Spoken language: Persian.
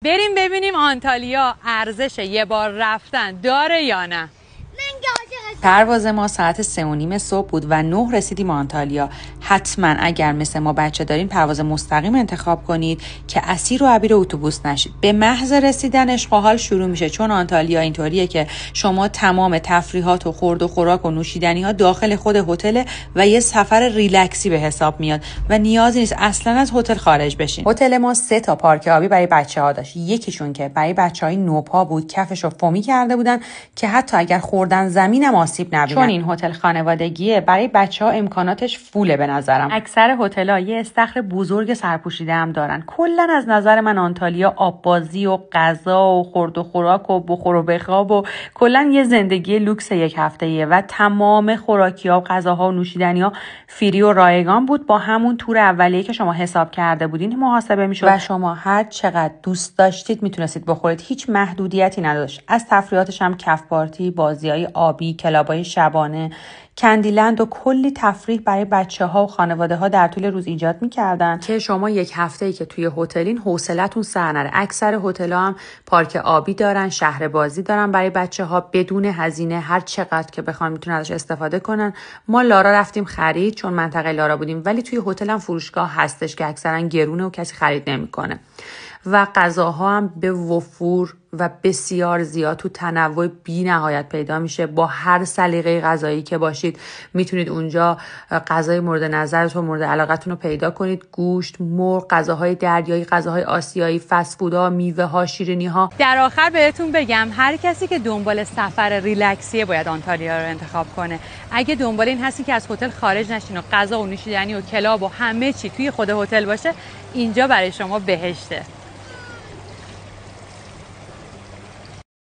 بریم ببینیم آنتالیا ارزش یه بار رفتن داره یا نه. پرواز ما ساعت 3:30 صبح بود و 9 رسیدیم آنتالیا. حتما اگر مثل ما بچه دارین پرواز مستقیم انتخاب کنید که اسیر و عبیر اتوبوس نشید. به محض رسیدن عشق و حال شروع میشه، چون آنتالیا اینطوریه که شما تمام تفریحات و خورد و خوراک و نوشیدنی ها داخل خود هتل و یه سفر ریلکسی به حساب میاد و نیازی نیست اصلا از هتل خارج بشین. هتل ما 3 تا پارک آبی برای بچه‌ها داشت. یکیشون که برای بچه‌های نوپا بود، کفشو فومی کرده بودن که حتی اگر خوردن زمینم آسیب نبینن. چون این هتل خانوادگیه، برای بچه‌ها امکاناتش فوله به نظرم. اکثر هتل‌ها یه استخر بزرگ سرپوشیده هم دارن. کلا از نظر من آنتالیا آب‌بازی و غذا و خورد و خوراک و بخور و بخواب و کلا یه زندگی لوکس یک هفته‌ایه و تمام خوراکی‌ها و غذاها و نوشیدنی‌ها فری و رایگان بود. با همون تور اولیه که شما حساب کرده بودین محاسبه میشد و شما هر چقدر دوست داشتید میتونستید بخورید. هیچ محدودیتی نداشت. از تفریحاتش هم کف پارتی، بازی‌های آبی، کلابای شبانه، کندیلند و کلی تفریح برای بچه‌ها و خانواده‌ها در طول روز ایجاد می‌کردن که شما یک هفته‌ای که توی هتلین حوصله‌تون سر نره. اکثر هتل‌ها هم پارک آبی دارن، شهر بازی دارن برای بچه‌ها بدون هزینه، هر چقدر که بخوان میتونن ازش استفاده کنن. ما لارا رفتیم خرید چون منطقه لارا بودیم، ولی توی هتل هم فروشگاه هستش که اکثرا گرونه و کسی خرید نمی‌کنه. و غذاها هم به وفور و بسیار زیاد تو تنوع بی نهایت پیدا میشه. با هر سلیقه غذایی که باشید میتونید اونجا غذای مورد نظرتون، مورد علاقتون رو پیدا کنید. گوشت، مرغ، غذاهای دریایی، غذاهای آسیایی، فست فودها، میوه‌ها، شیرینی‌ها. در آخر بهتون بگم هر کسی که دنبال سفر ریلکسیه باید آنتالیا رو انتخاب کنه. اگه دنبال این هستی که از هتل خارج نشین و غذا و نوشیدنی و کلاب و همه چی توی خود هتل باشه، اینجا برای شما بهشته.